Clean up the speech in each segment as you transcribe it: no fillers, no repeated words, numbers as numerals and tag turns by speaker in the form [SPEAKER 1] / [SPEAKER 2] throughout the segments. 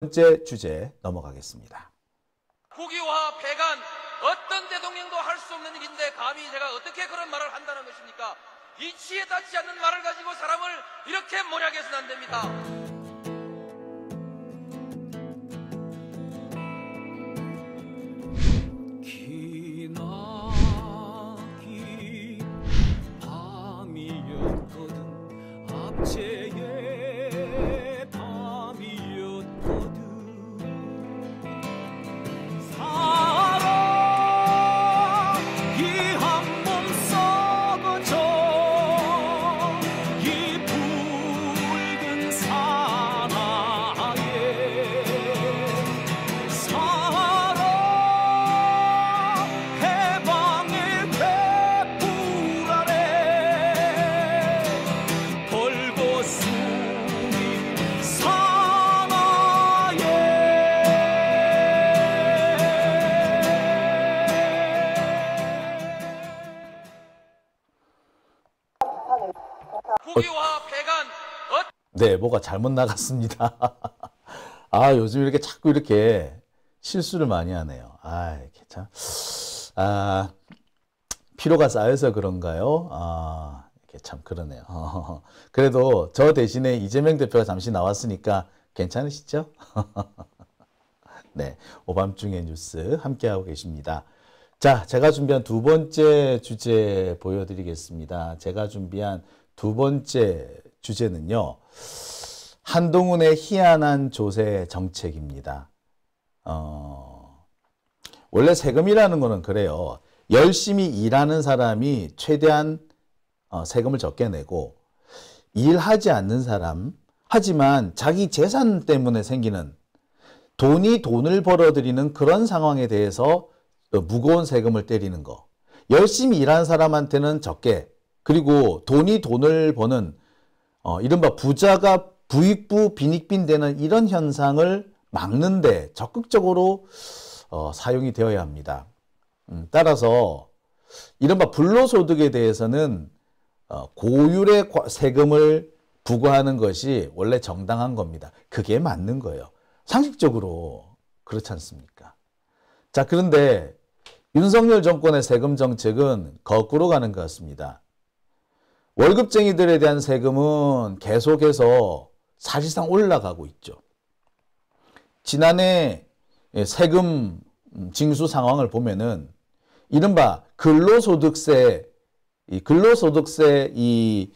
[SPEAKER 1] 번째 주제 넘어가겠습니다.
[SPEAKER 2] 국유화, 폐간, 어떤 대통령도 할 수 없는 일인데 감히 제가 어떻게 그런 말을 한다는 것입니까? 이치에 닿지 않는 말을 가지고 사람을 이렇게 몰약해서는 안 됩니다.
[SPEAKER 3] 기나긴 밤이었거든. 압제의 밤이었거든. 사랑이 한 몸 썩어져 이 붉은 사나에 사랑 해방의 횃불 아래 벌거숭이 사나에.
[SPEAKER 2] 국유화, 폐간,
[SPEAKER 1] 네, 뭐가 잘못 나갔습니다. 아, 요즘 이렇게 자꾸 이렇게 실수를 많이 하네요. 아, 이렇게 참. 아, 피로가 쌓여서 그런가요? 아, 이렇게 참 그러네요. 그래도 저 대신에 이재명 대표가 잠시 나왔으니까 괜찮으시죠? 네, 오밤중의 뉴스 함께하고 계십니다. 자, 제가 준비한 두 번째 주제 보여드리겠습니다. 제가 준비한 두 번째 주제는요, 한동훈의 희한한 조세 정책입니다. 원래 세금이라는 거는 그래요. 열심히 일하는 사람이 최대한 세금을 적게 내고, 일하지 않는 사람, 하지만 자기 재산 때문에 생기는 돈이 돈을 벌어들이는 그런 상황에 대해서 무거운 세금을 때리는 거. 열심히 일하는 사람한테는 적게, 그리고 돈이 돈을 버는 이른바 부자가 부익부 빈익빈 되는 이런 현상을 막는데 적극적으로 사용이 되어야 합니다. 따라서 이른바 불로소득에 대해서는 고율의 세금을 부과하는 것이 원래 정당한 겁니다. 그게 맞는 거예요. 상식적으로 그렇지 않습니까? 자, 그런데 윤석열 정권의 세금 정책은 거꾸로 가는 것 같습니다. 월급쟁이들에 대한 세금은 계속해서 사실상 올라가고 있죠. 지난해 세금 징수 상황을 보면은 이른바 근로소득세 이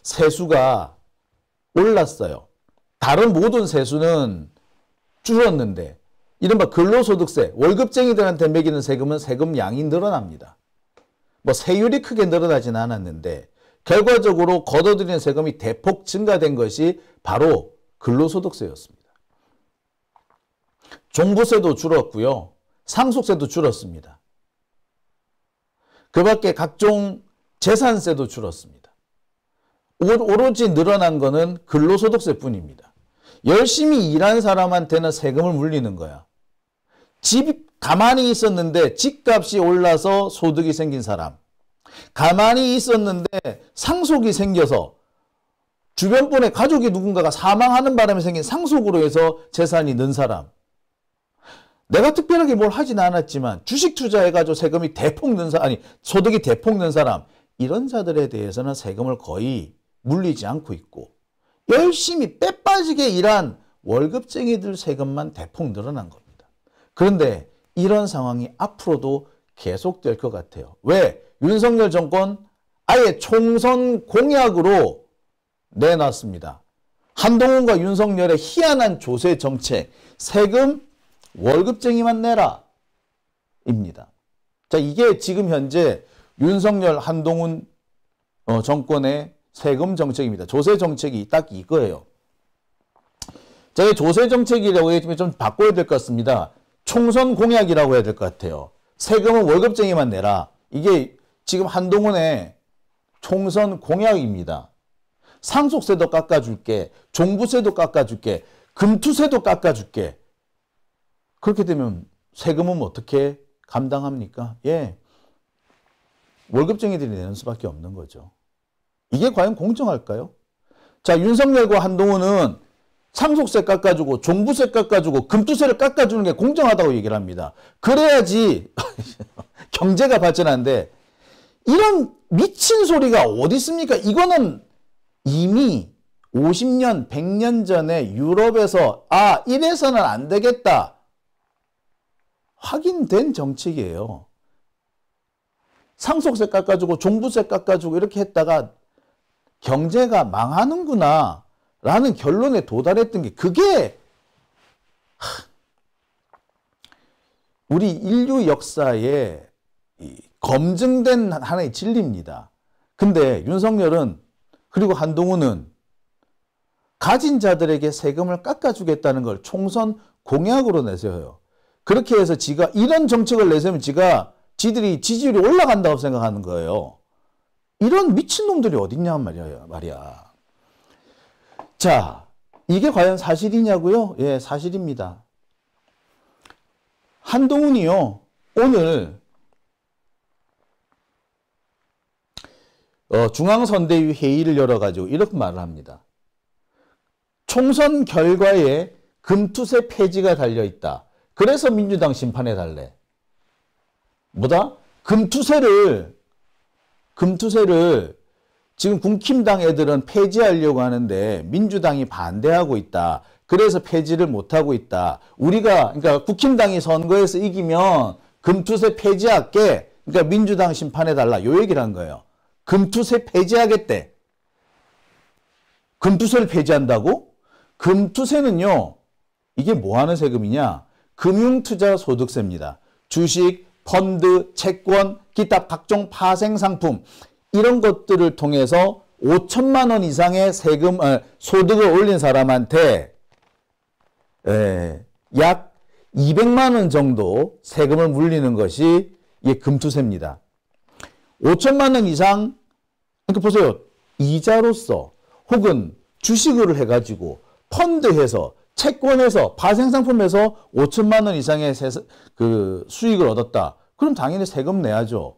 [SPEAKER 1] 세수가 올랐어요. 다른 모든 세수는 줄었는데 이른바 근로소득세, 월급쟁이들한테 매기는 세금은 세금 양이 늘어납니다. 뭐 세율이 크게 늘어나지는 않았는데 결과적으로 걷어들이는 세금이 대폭 증가된 것이 바로 근로소득세였습니다. 종부세도 줄었고요. 상속세도 줄었습니다. 그 밖에 각종 재산세도 줄었습니다. 오로지 늘어난 거는 근로소득세뿐입니다. 열심히 일한 사람한테는 세금을 물리는 거야. 집이 가만히 있었는데 집값이 올라서 소득이 생긴 사람, 가만히 있었는데 상속이 생겨서 주변 분의 가족이 누군가가 사망하는 바람에 생긴 상속으로 해서 재산이 는 사람, 내가 특별하게 뭘 하진 않았지만 주식 투자해가지고 세금이 대폭 는 사람, 아니 소득이 대폭 는 사람, 이런 자들에 대해서는 세금을 거의 물리지 않고 있고, 열심히 빼빠지게 일한 월급쟁이들 세금만 대폭 늘어난 겁니다. 그런데 이런 상황이 앞으로도 계속될 것 같아요. 왜? 윤석열 정권 아예 총선 공약으로 내놨습니다. 한동훈과 윤석열의 희한한 조세 정책, 세금 월급쟁이만 내라 입니다. 자, 이게 지금 현재 윤석열 한동훈 정권의 세금 정책입니다. 조세 정책이 딱 이거예요. 제가 조세 정책이라고 했지만 좀 바꿔야 될 것 같습니다. 총선 공약이라고 해야 될 것 같아요. 세금은 월급쟁이만 내라. 이게 지금 한동훈의 총선 공약입니다. 상속세도 깎아줄게, 종부세도 깎아줄게, 금투세도 깎아줄게. 그렇게 되면 세금은 어떻게 감당합니까? 예, 월급쟁이들이 내는 수밖에 없는 거죠. 이게 과연 공정할까요? 자, 윤석열과 한동훈은 상속세 깎아주고 종부세 깎아주고 금투세를 깎아주는 게 공정하다고 얘기를 합니다. 그래야지 경제가 발전하는데 이런 미친 소리가 어디 있습니까? 이거는 이미 50년, 100년 전에 유럽에서 이래서는 안 되겠다 확인된 정책이에요. 상속세 깎아주고 종부세 깎아주고 이렇게 했다가 경제가 망하는구나 라는 결론에 도달했던 게 그게 우리 인류 역사에 검증된 하나의 진리입니다. 근데 윤석열은 그리고 한동훈은 가진 자들에게 세금을 깎아주겠다는 걸 총선 공약으로 내세워요. 그렇게 해서 지가 이런 정책을 내세우면 지들이 지지율이 올라간다고 생각하는 거예요. 이런 미친놈들이 어딨냐 말이야. 자, 이게 과연 사실이냐고요? 예, 사실입니다. 한동훈이요, 오늘 중앙선대위 회의를 열어가지고 이렇게 말을 합니다. 총선 결과에 금투세 폐지가 달려있다. 그래서 민주당 심판해 달래. 뭐다? 금투세를 지금 국힘당 애들은 폐지하려고 하는데 민주당이 반대하고 있다. 그래서 폐지를 못하고 있다. 그러니까 국힘당이 선거에서 이기면 금투세 폐지할게. 그러니까 민주당 심판해달라. 요 얘기를 한 거예요. 금투세 폐지하겠대. 금투세를 폐지한다고? 금투세는요, 이게 뭐 하는 세금이냐? 금융투자소득세입니다. 주식, 펀드, 채권, 기타 각종 파생상품 이런 것들을 통해서 5천만 원 이상의 소득을 올린 사람한테 약 200만 원 정도 세금을 물리는 것이 이게 금투세입니다. 5천만 원 이상, 그러니까 보세요. 이자로서 혹은 주식으로 해가지고 펀드해서 채권에서 파생상품에서 5천만 원 이상의 수익을 얻었다. 그럼 당연히 세금 내야죠.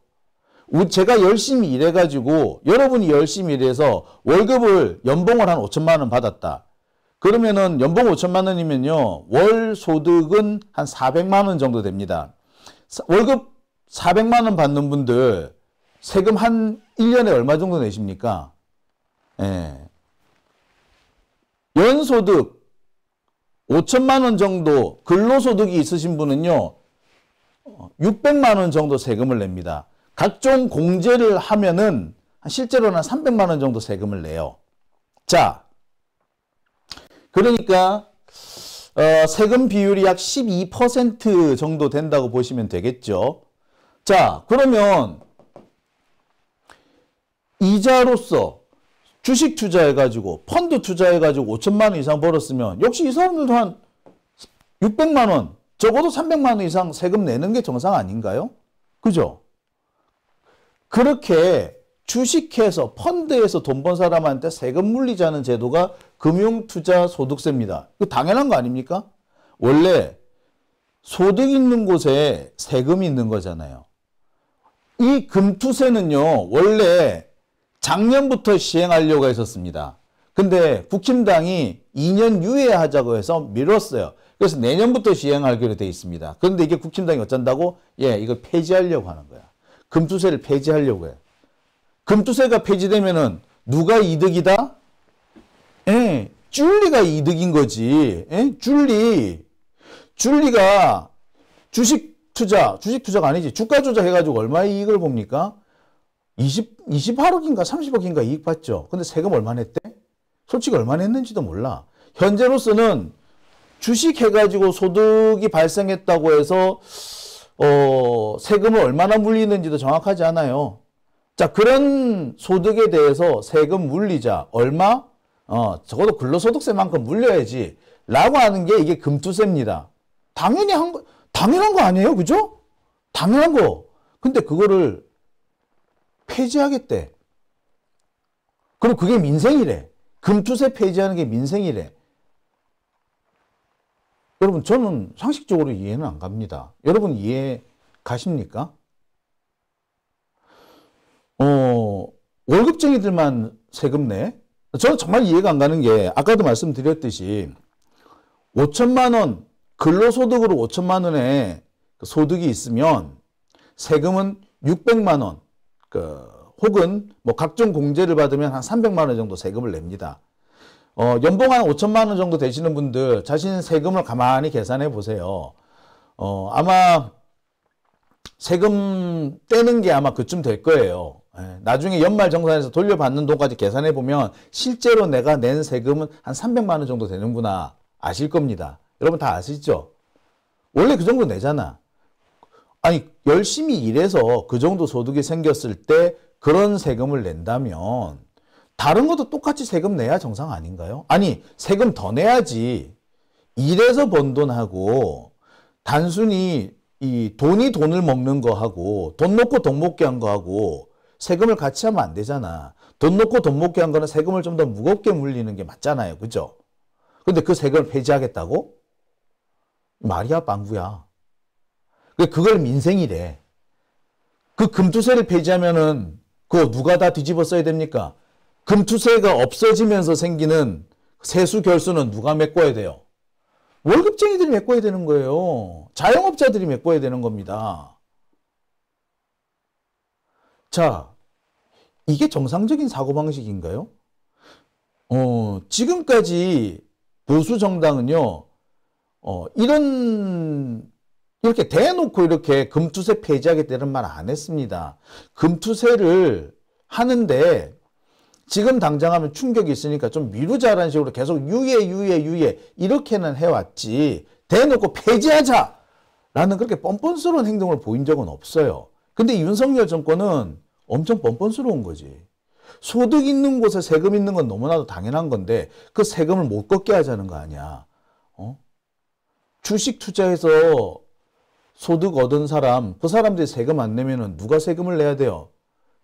[SPEAKER 1] 제가 열심히 일해가지고 여러분이 열심히 일해서 연봉을 한 5천만 원 받았다. 그러면은 연봉 5천만 원이면요. 월 소득은 한 400만 원 정도 됩니다. 월급 400만 원 받는 분들 세금 한 1년에 얼마 정도 내십니까? 연소득 5천만 원 정도 근로소득이 있으신 분은요. 600만 원 정도 세금을 냅니다. 각종 공제를 하면은 실제로는 300만 원 정도 세금을 내요. 자, 그러니까 세금 비율이 약 12% 정도 된다고 보시면 되겠죠. 자, 그러면 이자로서 주식 투자해가지고 펀드 투자해가지고 5천만 원 이상 벌었으면 역시 이 사람들도 한 600만 원, 적어도 300만 원 이상 세금 내는 게 정상 아닌가요? 그죠? 그렇게 주식해서 펀드에서 돈 번 사람한테 세금 물리자는 제도가 금융투자소득세입니다. 이거 당연한 거 아닙니까? 원래 소득 있는 곳에 세금이 있는 거잖아요. 이 금투세는요, 원래 작년부터 시행하려고 했었습니다. 근데 국힘당이 2년 유예하자고 해서 미뤘어요. 그래서 내년부터 시행하기로 되어 있습니다. 그런데 이게 국힘당이 어쩐다고? 이걸 폐지하려고 하는 거야. 금투세를 폐지하려고 해요. 금투세가 폐지되면은 누가 이득이다? 줄리가 이득인 거지. 줄리가 주식 투자가 아니지. 주가 조작해가지고 얼마의 이익을 봅니까? 28억인가 30억인가 이익 봤죠. 근데 세금 얼마 냈대? 솔직히 얼마 냈는지도 몰라. 현재로서는 주식 해가지고 소득이 발생했다고 해서 세금을 얼마나 물리는지도 정확하지 않아요. 자, 그런 소득에 대해서 세금 물리자. 얼마? 적어도 근로소득세만큼 물려야지. 라고 하는 게 이게 금투세입니다. 당연한 거 아니에요? 그죠? 당연한 거. 근데 그거를 폐지하겠대. 그럼 그게 민생이래. 금투세 폐지하는 게 민생이래. 여러분, 저는 상식적으로 이해는 안 갑니다. 여러분 이해 가십니까? 월급쟁이들만 세금 내? 저는 정말 이해가 안 가는 게 아까도 말씀드렸듯이 5천만 원 근로소득으로 5천만 원의 소득이 있으면 세금은 600만 원 혹은 뭐 각종 공제를 받으면 한 300만 원 정도 세금을 냅니다. 연봉 한 5천만 원 정도 되시는 분들 자신 세금을 가만히 계산해 보세요. 아마 세금 떼는 게 아마 그쯤 될 거예요. 나중에 연말정산에서 돌려받는 돈까지 계산해 보면 실제로 내가 낸 세금은 한 300만 원 정도 되는구나 아실 겁니다. 여러분 다 아시죠? 원래 그 정도 내잖아. 아니 열심히 일해서 그 정도 소득이 생겼을 때 그런 세금을 낸다면 다른 것도 똑같이 세금 내야 정상 아닌가요? 아니 세금 더 내야지. 일해서 번 돈하고 단순히 이 돈이 돈을 먹는 거하고 돈 놓고 돈 먹게 한 거하고 세금을 같이 하면 안 되잖아. 돈 놓고 돈 먹게 한 거는 세금을 좀 더 무겁게 물리는 게 맞잖아요. 그죠? 근데 그 세금을 폐지하겠다고? 말이야 빵구야. 그걸 민생이래. 그 금투세를 폐지하면은 그거 누가 다 뒤집어 써야 됩니까? 금투세가 없어지면서 생기는 세수 결수는 누가 메꿔야 돼요? 월급쟁이들이 메꿔야 되는 거예요. 자영업자들이 메꿔야 되는 겁니다. 자, 이게 정상적인 사고방식인가요? 지금까지 보수 정당은요, 이렇게 대놓고 이렇게 금투세 폐지하겠다는 말 안 했습니다. 금투세를 하는데 지금 당장 하면 충격이 있으니까 좀 미루자라는 식으로 계속 유예 이렇게는 해왔지 대놓고 폐지하자라는 그렇게 뻔뻔스러운 행동을 보인 적은 없어요. 근데 윤석열 정권은 엄청 뻔뻔스러운 거지. 소득 있는 곳에 세금 있는 건 너무나도 당연한 건데 그 세금을 못 걷게 하자는 거 아니야. 주식 투자해서 소득 얻은 사람, 그 사람들이 세금 안 내면은 누가 세금을 내야 돼요?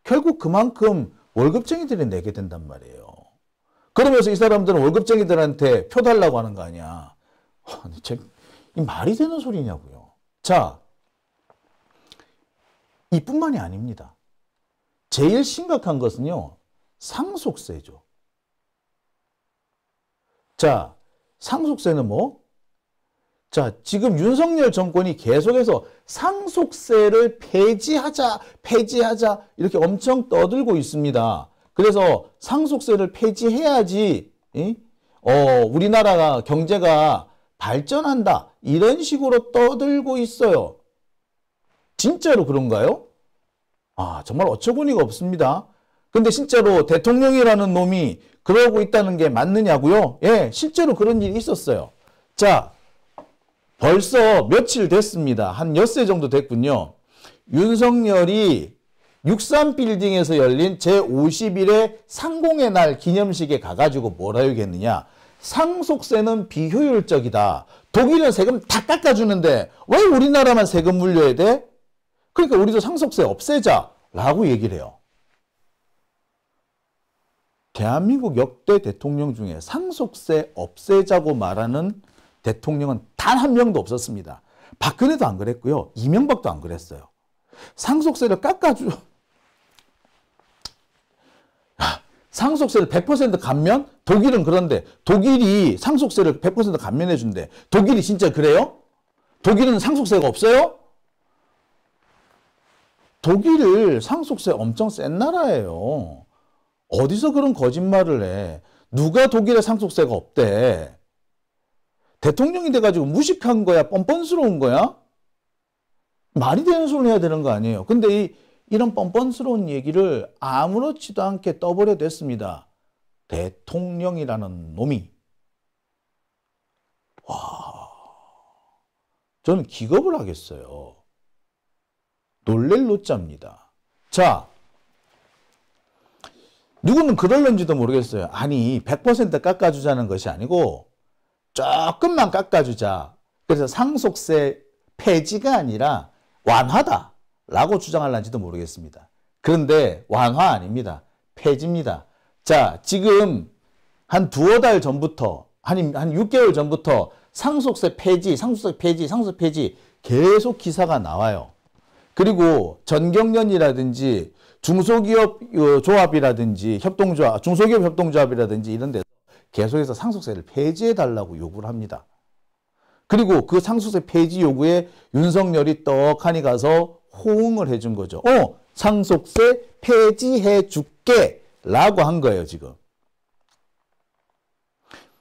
[SPEAKER 1] 결국 그만큼 월급쟁이들이 내게 된단 말이에요. 그러면서 이 사람들은 월급쟁이들한테 표 달라고 하는 거 아니야. 이 말이 되는 소리냐고요. 자, 이뿐만이 아닙니다. 제일 심각한 것은요, 상속세죠. 자, 상속세는 뭐? 자, 지금 윤석열 정권이 계속해서 상속세를 폐지하자 이렇게 엄청 떠들고 있습니다. 그래서 상속세를 폐지해야지 우리나라가 경제가 발전한다 이런 식으로 떠들고 있어요. 진짜로 그런가요? 정말 어처구니가 없습니다. 근데 진짜로 대통령이라는 놈이 그러고 있다는 게 맞느냐고요? 예, 실제로 그런 일이 있었어요. 자, 벌써 며칠 됐습니다. 한 엿새 정도 됐군요. 윤석열이 63빌딩에서 열린 제51회 상공의 날 기념식에 가가지고 뭐라 얘기했느냐. 상속세는 비효율적이다. 독일은 세금 다 깎아주는데 왜 우리나라만 세금 물려야 돼? 그러니까 우리도 상속세 없애자라고 얘기를 해요. 대한민국 역대 대통령 중에 상속세 없애자고 말하는 대통령은 단 한 명도 없었습니다. 박근혜도 안 그랬고요. 이명박도 안 그랬어요. 상속세를 상속세를 100% 감면? 독일은 그런데 독일이 상속세를 100% 감면해 준대. 독일이 진짜 그래요? 독일은 상속세가 없어요? 독일 상속세 엄청 센 나라예요. 어디서 그런 거짓말을 해? 누가 독일에 상속세가 없대? 대통령이 돼가지고 무식한 거야? 뻔뻔스러운 거야? 말이 되는 소리 해야 되는 거 아니에요. 근데 이런 뻔뻔스러운 얘기를 아무렇지도 않게 떠버려 댔습니다. 대통령이라는 놈이. 와, 저는 기겁을 하겠어요. 놀랄 노자입니다. 자, 누구는 그럴런지도 모르겠어요. 아니 100% 깎아주자는 것이 아니고 조금만 깎아주자. 그래서 상속세 폐지가 아니라 완화다라고 주장할런지도 모르겠습니다. 그런데 완화 아닙니다. 폐지입니다. 자, 지금 한 두어 달 전부터 한 6개월 전부터 상속세 폐지 계속 기사가 나와요. 그리고 전경련이라든지 중소기업 조합이라든지 협동조합, 중소기업 협동조합이라든지 이런 데서 계속해서 상속세를 폐지해달라고 요구를 합니다. 그리고 그 상속세 폐지 요구에 윤석열이 떡하니 가서 호응을 해준 거죠. 상속세 폐지해줄게 라고 한 거예요, 지금.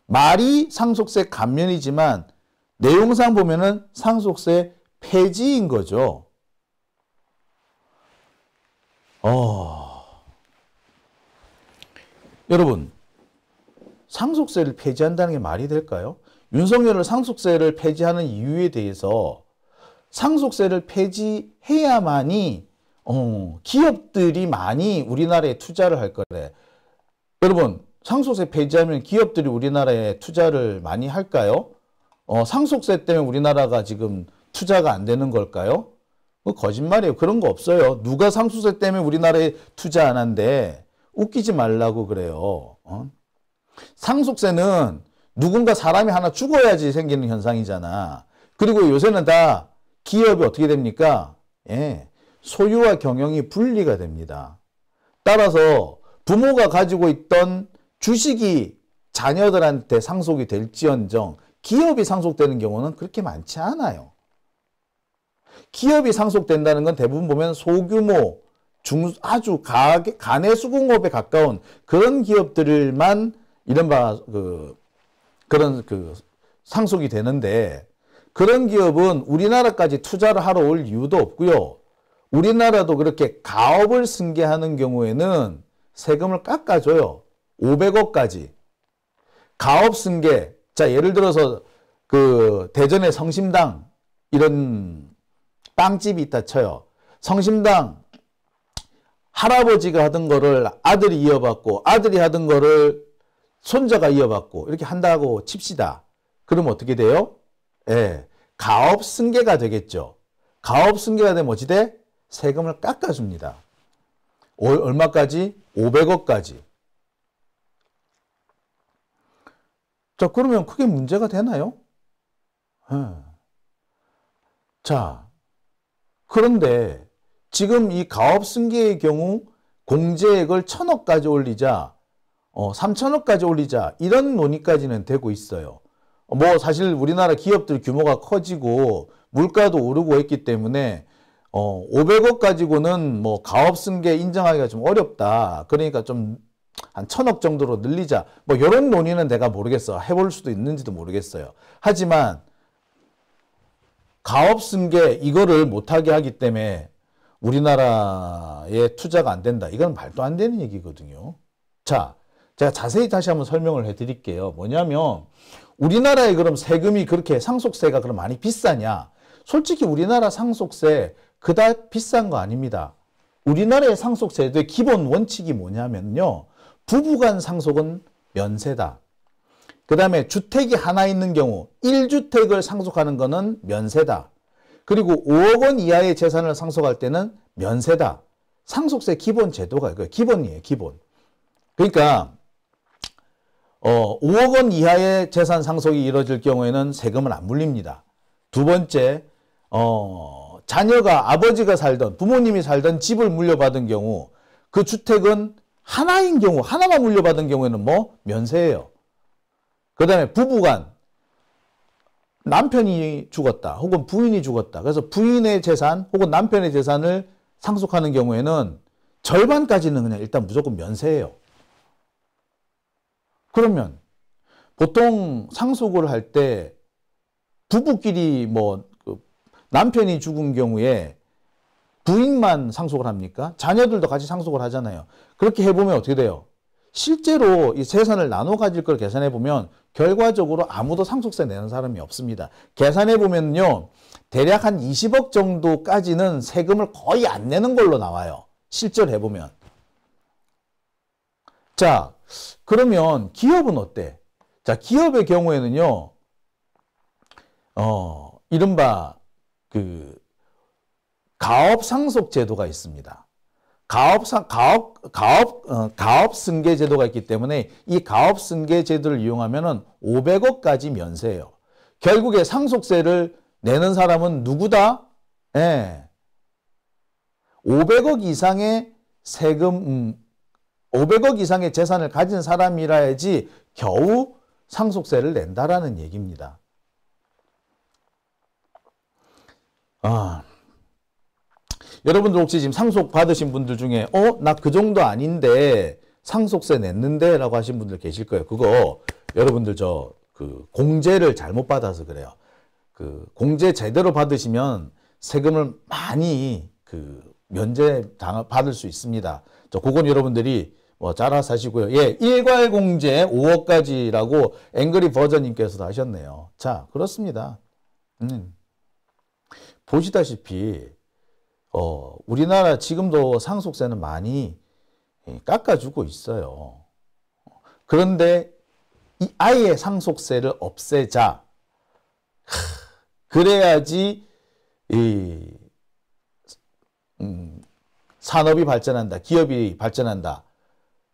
[SPEAKER 1] 말이 상속세 감면이지만 내용상 보면은 상속세 폐지인 거죠. 여러분, 상속세를 폐지한다는 게 말이 될까요? 윤석열을 상속세를 폐지하는 이유에 대해서 상속세를 폐지해야만이 기업들이 많이 우리나라에 투자를 할 거래. 여러분, 상속세 폐지하면 기업들이 우리나라에 투자를 많이 할까요? 상속세 때문에 우리나라가 지금 투자가 안 되는 걸까요? 거짓말이에요. 그런 거 없어요. 누가 상속세 때문에 우리나라에 투자 안 한대. 웃기지 말라고 그래요. 상속세는 누군가 사람이 하나 죽어야지 생기는 현상이잖아. 그리고 요새는 다 기업이 어떻게 됩니까? 소유와 경영이 분리가 됩니다. 따라서 부모가 가지고 있던 주식이 자녀들한테 상속이 될지언정 기업이 상속되는 경우는 그렇게 많지 않아요. 기업이 상속된다는 건 대부분 보면 소규모, 아주 가내 수공업에 가까운 그런 기업들만 이른바 그런 상속이 되는데, 그런 기업은 우리나라까지 투자를 하러 올 이유도 없고요. 우리나라도 그렇게 가업을 승계하는 경우에는 세금을 깎아줘요. 500억까지. 가업 승계. 자, 예를 들어서 대전의 성심당 이런 빵집이 있다 쳐요. 성심당 할아버지가 하던 거를 아들이 이어받고, 아들이 하던 거를 손자가 이어받고 이렇게 한다고 칩시다. 그럼 어떻게 돼요? 가업 승계가 되겠죠. 가업 승계가 되면 어찌 돼? 세금을 깎아줍니다. 얼마까지? 500억까지. 자, 그러면 크게 문제가 되나요? 자, 그런데 지금 이 가업 승계의 경우 공제액을 1,000억까지 올리자, 3,000억까지 올리자, 이런 논의까지는 되고 있어요. 사실 우리나라 기업들 규모가 커지고 물가도 오르고 했기 때문에 500억 가지고는 가업 승계 인정하기가 좀 어렵다. 그러니까 좀 한 1,000억 정도로 늘리자. 이런 논의는 내가 모르겠어. 해볼 수도 있는지도 모르겠어요. 하지만 가업 승계 이거를 못하게 하기 때문에 우리나라에 투자가 안 된다. 이건 말도 안 되는 얘기거든요. 자, 제가 자세히 다시 한번 설명을 해드릴게요. 뭐냐면 우리나라에 그럼 세금이 그렇게 상속세가 그럼 많이 비싸냐? 솔직히 우리나라 상속세 그닥 비싼 거 아닙니다. 우리나라의 상속세의 기본 원칙이 뭐냐면요. 부부간 상속은 면세다. 그 다음에 주택이 하나 있는 경우 1주택을 상속하는 거는 면세다. 그리고 5억 원 이하의 재산을 상속할 때는 면세다. 상속세 기본 제도가 이거예요. 기본이에요. 기본. 그러니까 5억 원 이하의 재산 상속이 이루어질 경우에는 세금을 안 물립니다. 두 번째, 자녀가 아버지가 살던 부모님이 살던 집을 물려받은 경우 그 주택은 하나인 경우 하나만 물려받은 경우에는 면세예요. 그 다음에 부부간 남편이 죽었다 혹은 부인이 죽었다. 그래서 부인의 재산 혹은 남편의 재산을 상속하는 경우에는 절반까지는 그냥 일단 무조건 면세예요. 그러면 보통 상속을 할 때 부부끼리 남편이 죽은 경우에 부인만 상속을 합니까? 자녀들도 같이 상속을 하잖아요. 그렇게 해보면 어떻게 돼요? 실제로 이 재산을 나눠 가질 걸 계산해 보면 결과적으로 아무도 상속세 내는 사람이 없습니다. 계산해 보면요. 대략 한 20억 정도까지는 세금을 거의 안 내는 걸로 나와요. 실제로 해보면. 자, 그러면 기업은 어때? 자, 기업의 경우에는요. 이른바 가업 상속 제도가 있습니다. 가업 승계 제도가 있기 때문에 이 가업 승계 제도를 이용하면은 500억까지 면세예요. 결국에 상속세를 내는 사람은 누구다? 500억 이상의 세금, 500억 이상의 재산을 가진 사람이라야지 겨우 상속세를 낸다라는 얘기입니다. 여러분들 혹시 지금 상속 받으신 분들 중에 나 그 정도 아닌데 상속세 냈는데 라고 하신 분들 계실 거예요. 그거 여러분들 그 공제를 잘못 받아서 그래요. 그 공제 제대로 받으시면 세금을 많이 면제 받을 수 있습니다. 그건 여러분들이 뭐 잘 알아서 하시고요. 예, 일괄 공제 5억까지라고 앵그리 버전님께서도 하셨네요. 자, 그렇습니다. 보시다시피 우리나라 지금도 상속세는 많이 깎아주고 있어요. 그런데 아예 상속세를 없애자. 그래야지 산업이 발전한다. 기업이 발전한다.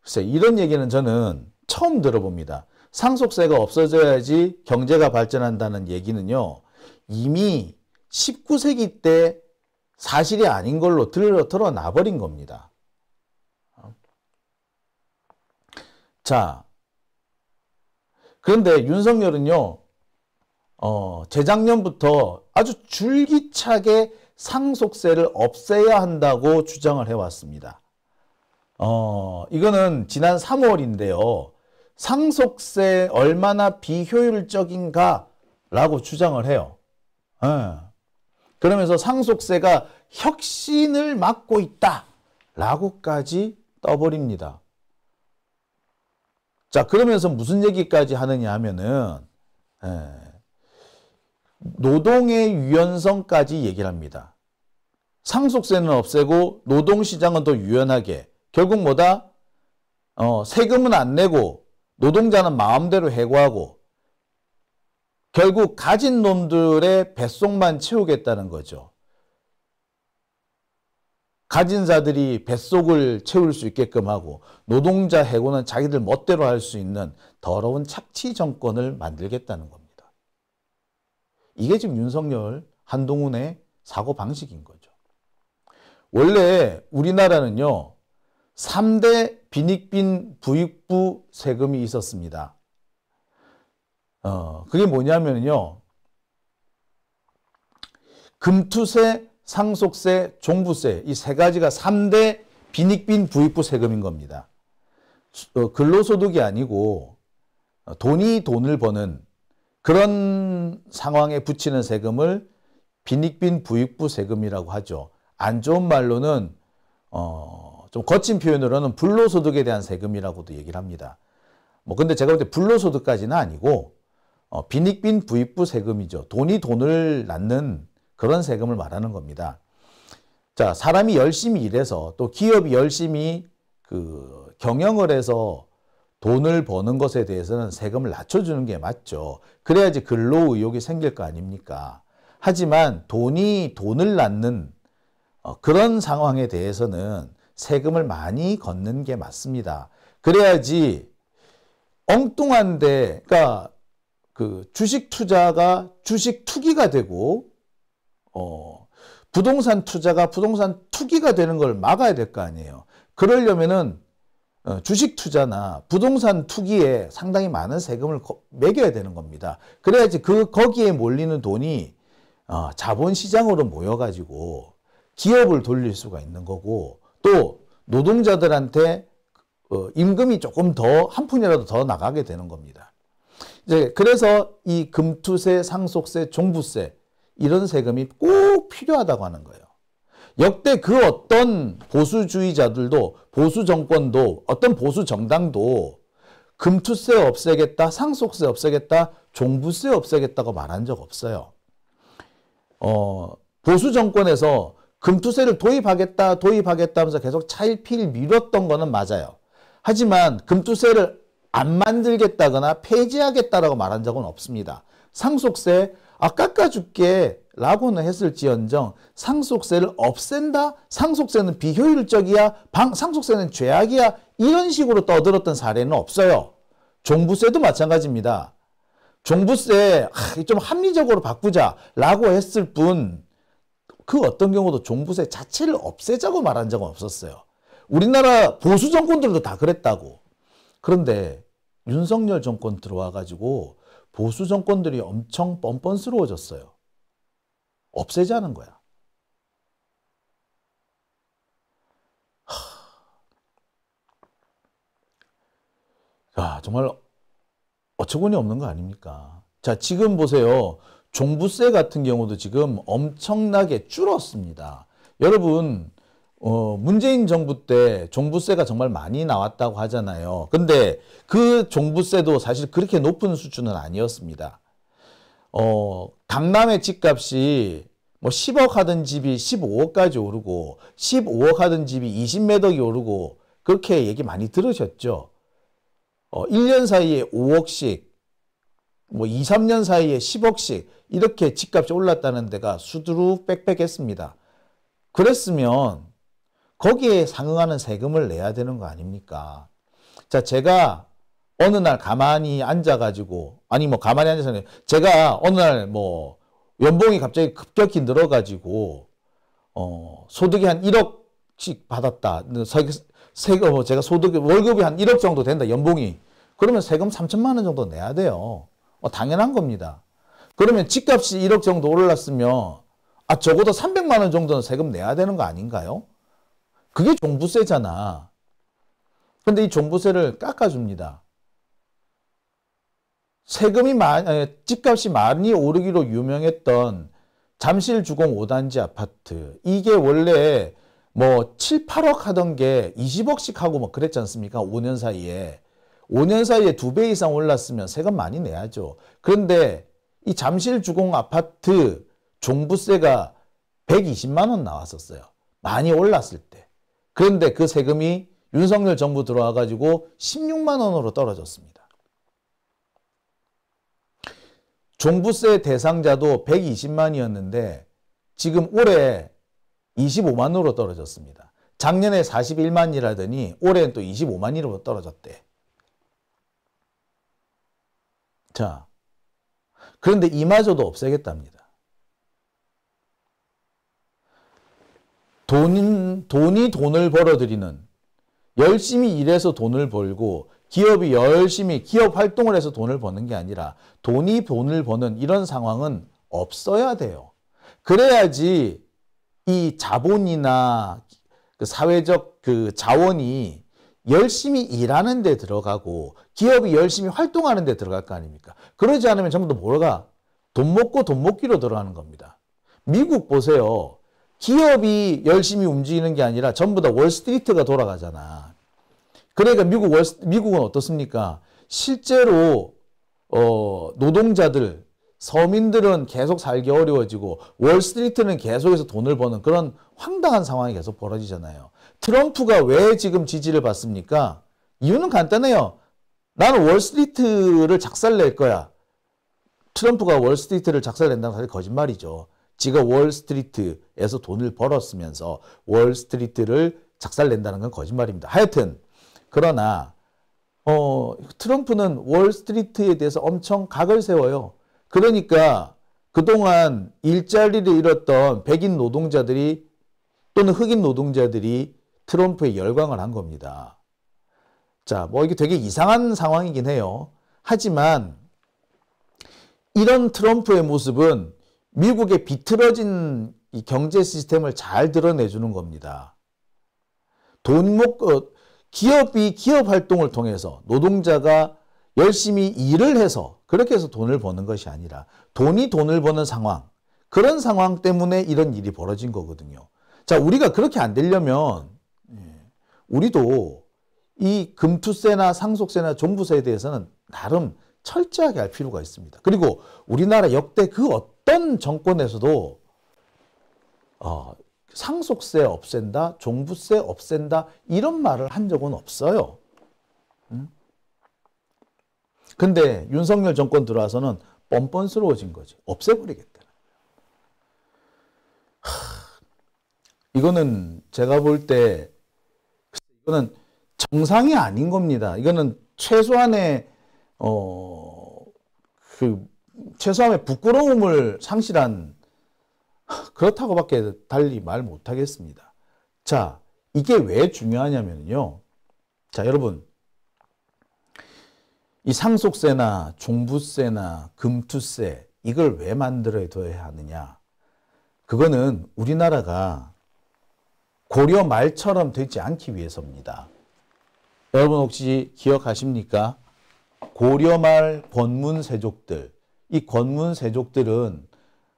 [SPEAKER 1] 글쎄, 이런 얘기는 저는 처음 들어봅니다. 상속세가 없어져야지 경제가 발전한다는 얘기는요. 이미 19세기 때 사실이 아닌 걸로 드러나 버린 겁니다. 자, 그런데 윤석열은요, 재작년부터 아주 줄기차게 상속세를 없애야 한다고 주장을 해왔습니다. 이거는 지난 3월인데요. 상속세 얼마나 비효율적인가 라고 주장을 해요. 그러면서 상속세가 혁신을 막고 있다 라고까지 떠버립니다. 자, 그러면서 무슨 얘기까지 하느냐 하면은 노동의 유연성까지 얘기를 합니다. 상속세는 없애고 노동시장은 더 유연하게. 결국 뭐다? 세금은 안 내고 노동자는 마음대로 해고하고 결국 가진 놈들의 뱃속만 채우겠다는 거죠. 가진 자들이 뱃속을 채울 수 있게끔 하고 노동자 해고는 자기들 멋대로 할 수 있는 더러운 착취 정권을 만들겠다는 겁니다. 이게 지금 윤석열, 한동훈의 사고방식인 거죠. 원래 우리나라는요. 3대 빈익빈 부익부 세금이 있었습니다. 그게 뭐냐면요. 금투세, 상속세, 종부세 이 세 가지가 3대 빈익빈 부익부 세금인 겁니다. 근로소득이 아니고 돈이 돈을 버는 그런 상황에 붙이는 세금을 빈익빈 부익부 세금이라고 하죠. 안 좋은 말로는 좀 거친 표현으로는 불로소득에 대한 세금이라고도 얘기를 합니다. 근데 제가 볼 때 불로소득까지는 아니고 빈익빈 부익부 세금이죠. 돈이 돈을 낳는 그런 세금을 말하는 겁니다. 자, 사람이 열심히 일해서 또 기업이 열심히 경영을 해서 돈을 버는 것에 대해서는 세금을 낮춰주는 게 맞죠. 그래야지 근로 의욕이 생길 거 아닙니까? 하지만 돈이 돈을 낳는 그런 상황에 대해서는 세금을 많이 걷는 게 맞습니다. 그래야지 엉뚱한데, 그러니까 주식 투자가 주식 투기가 되고 부동산 투자가 부동산 투기가 되는 걸 막아야 될 거 아니에요. 그러려면은 주식 투자나 부동산 투기에 상당히 많은 세금을 매겨야 되는 겁니다. 그래야지 거기에 몰리는 돈이 자본시장으로 모여가지고 기업을 돌릴 수가 있는 거고 또 노동자들한테 임금이 조금 더 한 푼이라도 더 나가게 되는 겁니다. 이제 그래서 이 금투세, 상속세, 종부세 이런 세금이 꼭 필요하다고 하는 거예요. 역대 그 어떤 보수주의자들도 보수 정권도 어떤 보수 정당도 금투세 없애겠다, 상속세 없애겠다, 종부세 없애겠다고 말한 적 없어요. 보수 정권에서 금투세를 도입하겠다 하면서 계속 차일피일 미뤘던 거는 맞아요. 하지만 금투세를 안 만들겠다거나 폐지하겠다라고 말한 적은 없습니다. 상속세 깎아줄게 라고는 했을지언정 상속세를 없앤다? 상속세는 비효율적이야? 상속세는 죄악이야? 이런 식으로 떠들었던 사례는 없어요. 종부세도 마찬가지입니다. 종부세 좀 합리적으로 바꾸자 라고 했을 뿐 그 어떤 경우도 종부세 자체를 없애자고 말한 적은 없었어요. 우리나라 보수 정권들도 다 그랬다고. 그런데 윤석열 정권 들어와 가지고 보수 정권들이 엄청 뻔뻔스러워졌어요. 없애자는 거야. 야, 정말 어처구니 없는 거 아닙니까? 자, 지금 보세요. 종부세 같은 경우도 지금 엄청나게 줄었습니다. 여러분, 문재인 정부 때 종부세가 정말 많이 나왔다고 하잖아요. 근데 그 종부세도 사실 그렇게 높은 수준은 아니었습니다. 강남의 집값이 뭐 10억 하던 집이 15억까지 오르고 15억 하던 집이 20몇 억이 오르고 그렇게 얘기 많이 들으셨죠? 1년 사이에 5억씩, 뭐 2, 3년 사이에 10억씩 이렇게 집값이 올랐다는 데가 수두룩 빽빽했습니다. 그랬으면 거기에 상응하는 세금을 내야 되는 거 아닙니까? 자, 제가 어느 날 가만히 앉아가지고, 아니 뭐 가만히 앉아서 아니라 제가 어느 날 뭐 연봉이 갑자기 급격히 늘어가지고 소득이 한 1억씩 받았다. 세금, 제가 소득이, 월급이 한 1억 정도 된다, 연봉이. 그러면 세금 3천만 원 정도 내야 돼요. 당연한 겁니다. 그러면 집값이 1억 정도 올랐으면, 적어도 300만 원 정도는 세금 내야 되는 거 아닌가요? 그게 종부세잖아. 근데 이 종부세를 깎아줍니다. 집값이 많이 오르기로 유명했던 잠실주공 5단지 아파트. 이게 원래 뭐 7, 8억 하던 게 20억씩 하고 뭐 그랬지 않습니까? 5년 사이에. 5년 사이에 2배 이상 올랐으면 세금 많이 내야죠. 그런데 이 잠실주공 아파트 종부세가 120만 원 나왔었어요. 많이 올랐을 때. 그런데 그 세금이 윤석열 정부 들어와가지고 16만 원으로 떨어졌습니다. 종부세 대상자도 120만이었는데 지금 올해 25만으로 떨어졌습니다. 작년에 41만이라더니 올해는 또 25만으로 떨어졌대. 자, 그런데 이마저도 없애겠답니다. 돈이 돈을 벌어들이는, 열심히 일해서 돈을 벌고 기업이 열심히 기업 활동을 해서 돈을 버는 게 아니라 돈이 돈을 버는 이런 상황은 없어야 돼요. 그래야지 이 자본이나 그 사회적 그 자원이 열심히 일하는 데 들어가고 기업이 열심히 활동하는 데 들어갈 거 아닙니까? 그러지 않으면 전부 다 뭐가 돈 먹고 돈 먹기로 들어가는 겁니다. 미국 보세요. 기업이 열심히 움직이는 게 아니라 전부 다 월스트리트가 돌아가잖아. 그러니까 미국은 어떻습니까? 실제로 노동자들, 서민들은 계속 살기 어려워지고 월스트리트는 계속해서 돈을 버는 그런 황당한 상황이 계속 벌어지잖아요. 트럼프가 왜 지금 지지를 받습니까? 이유는 간단해요. 나는 월스트리트를 작살낼 거야. 트럼프가 월스트리트를 작살낸다는 건 사실 거짓말이죠. 지가 월스트리트에서 돈을 벌었으면서 월스트리트를 작살낸다는 건 거짓말입니다. 하여튼 그러나 트럼프는 월스트리트에 대해서 엄청 각을 세워요. 그러니까 그동안 일자리를 잃었던 백인 노동자들이 또는 흑인 노동자들이 트럼프에 열광을 한 겁니다. 자, 뭐 이게 되게 이상한 상황이긴 해요. 하지만 이런 트럼프의 모습은 미국의 비틀어진 이 경제 시스템을 잘 드러내주는 겁니다. 기업이 기업 활동을 통해서 노동자가 열심히 일을 해서 그렇게 해서 돈을 버는 것이 아니라 돈이 돈을 버는 상황, 그런 상황 때문에 이런 일이 벌어진 거거든요. 자, 우리가 그렇게 안 되려면 우리도 이 금투세나 상속세나 종부세에 대해서는 나름 철저하게 할 필요가 있습니다. 그리고 우리나라 역대 그 어떤 정권에서도 상속세 없앤다, 종부세 없앤다 이런 말을 한 적은 없어요. 근데 윤석열 정권 들어와서는 뻔뻔스러워진 거지. 없애버리겠다. 이거는 제가 볼 때 이거는 정상이 아닌 겁니다. 이거는 최소한의 최소한의 부끄러움을 상실한 그렇다고밖에 달리 말 못하겠습니다. 자, 이게 왜 중요하냐면요. 자, 여러분. 이 상속세나 종부세나 금투세 이걸 왜 만들어둬야 하느냐. 그거는 우리나라가 고려 말처럼 되지 않기 위해서입니다. 여러분 혹시 기억하십니까? 고려 말 권문세족들. 이 권문세족들은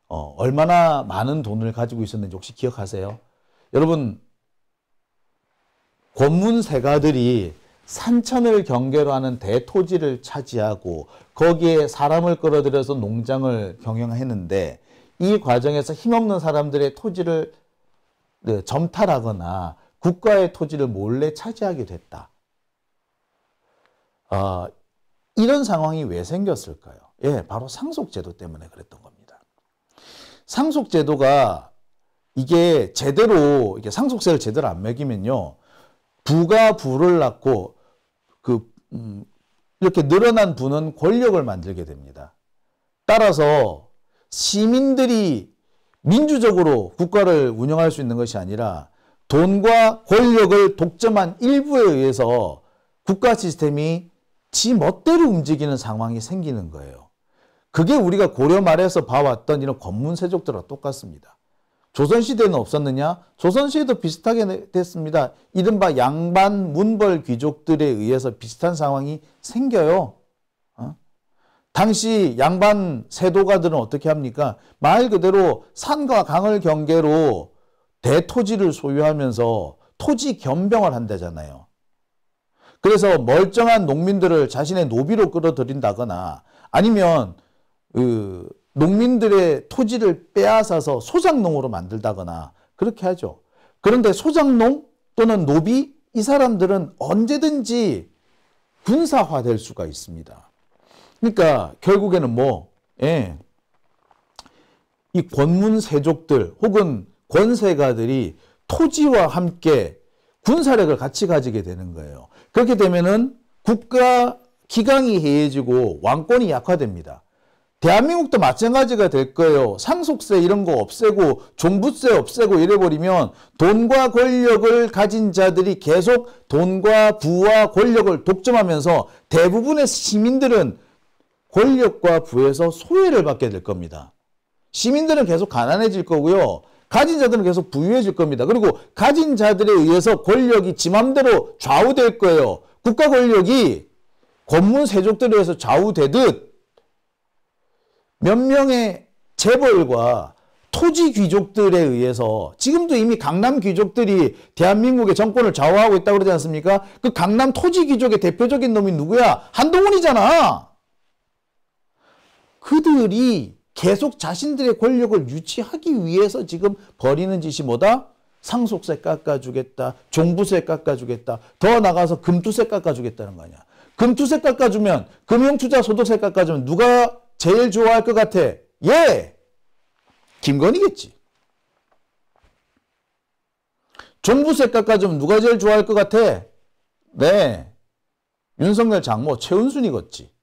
[SPEAKER 1] 얼마나 많은 돈을 가지고 있었는지 혹시 기억하세요? 여러분, 권문세가들이 산천을 경계로 하는 대토지를 차지하고 거기에 사람을 끌어들여서 농장을 경영했는데 이 과정에서 힘없는 사람들의 토지를 점탈하거나 국가의 토지를 몰래 차지하게 됐다. 이런 상황이 왜 생겼을까요? 예, 바로 상속제도 때문에 그랬던 겁니다. 상속제도가 이게 제대로 이게 상속세를 제대로 안 매기면요. 부가 부를 낳고 이렇게 늘어난 부는 권력을 만들게 됩니다. 따라서 시민들이 민주적으로 국가를 운영할 수 있는 것이 아니라 돈과 권력을 독점한 일부에 의해서 국가 시스템이 지 멋대로 움직이는 상황이 생기는 거예요. 그게 우리가 고려 말에서 봐왔던 이런 권문세족들과 똑같습니다. 조선시대는 없었느냐? 조선시대도 비슷하게 됐습니다. 이른바 양반 문벌 귀족들에 의해서 비슷한 상황이 생겨요. 당시 양반 세도가들은 어떻게 합니까? 말 그대로 산과 강을 경계로 대토지를 소유하면서 토지 겸병을 한다잖아요. 그래서 멀쩡한 농민들을 자신의 노비로 끌어들인다거나 아니면 농민들의 토지를 빼앗아서 소작농으로 만들다거나 그렇게 하죠. 그런데 소작농 또는 노비 이 사람들은 언제든지 군사화될 수가 있습니다. 그러니까 결국에는 이 권문세족들 혹은 권세가들이 토지와 함께 군사력을 같이 가지게 되는 거예요. 그렇게 되면은 국가 기강이 해해지고 왕권이 약화됩니다. 대한민국도 마찬가지가 될 거예요. 상속세 이런 거 없애고 종부세 없애고 이래버리면 돈과 권력을 가진 자들이 계속 돈과 부와 권력을 독점하면서 대부분의 시민들은 권력과 부에서 소외를 받게 될 겁니다. 시민들은 계속 가난해질 거고요. 가진 자들은 계속 부유해질 겁니다. 그리고 가진 자들에 의해서 권력이 지 맘대로 좌우될 거예요. 국가 권력이 권문세족들에 의해서 좌우되듯 몇 명의 재벌과 토지 귀족들에 의해서 지금도 이미 강남 귀족들이 대한민국의 정권을 좌우하고 있다고 그러지 않습니까? 그 강남 토지 귀족의 대표적인 놈이 누구야? 한동훈이잖아. 그들이 계속 자신들의 권력을 유지하기 위해서 지금 벌이는 짓이 뭐다? 상속세 깎아주겠다. 종부세 깎아주겠다. 더 나가서 금투세 깎아주겠다는 거 아니야. 금투세 깎아주면 금융투자 소득세 깎아주면 누가 제일 좋아할 것 같아? 예! 김건희겠지. 종부세 깎아주면 누가 제일 좋아할 것 같아? 네. 윤석열 장모 최은순이겠지.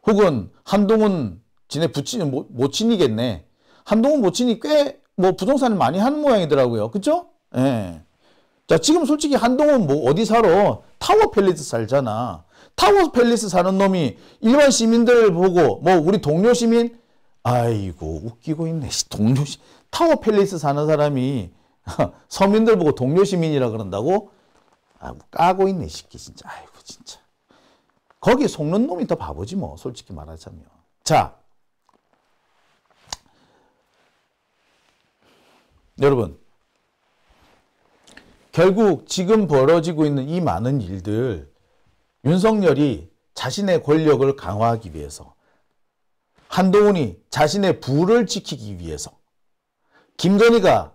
[SPEAKER 1] 혹은 한동훈 지네 모친이겠네. 한동훈 모친이 꽤 부동산을 많이 하는 모양이더라고요. 그쵸? 예. 자, 지금 솔직히 한동훈 어디 살아? 타워 팰리스 살잖아. 타워 팰리스 사는 놈이 일반 시민들을 보고 우리 동료 시민? 아이고 웃기고 있네. 타워 팰리스 사는 사람이 서민들 보고 동료 시민이라 그런다고? 까고 있네 시끼 진짜. 아이고 진짜. 거기 속는 놈이 더 바보지 솔직히 말하자면. 자, 여러분, 결국 지금 벌어지고 있는 이 많은 일들, 윤석열이 자신의 권력을 강화하기 위해서, 한동훈이 자신의 부를 지키기 위해서, 김건희가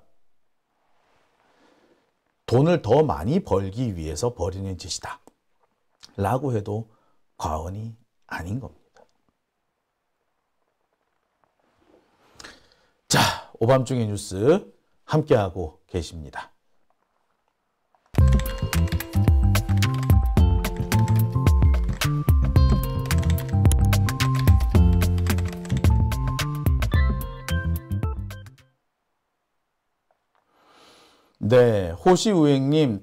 [SPEAKER 1] 돈을 더 많이 벌기 위해서 벌이는 짓이다 라고 해도 과언이 아닌 겁니다. 자, 오밤중의 뉴스 함께하고 계십니다. 네, 호시우행님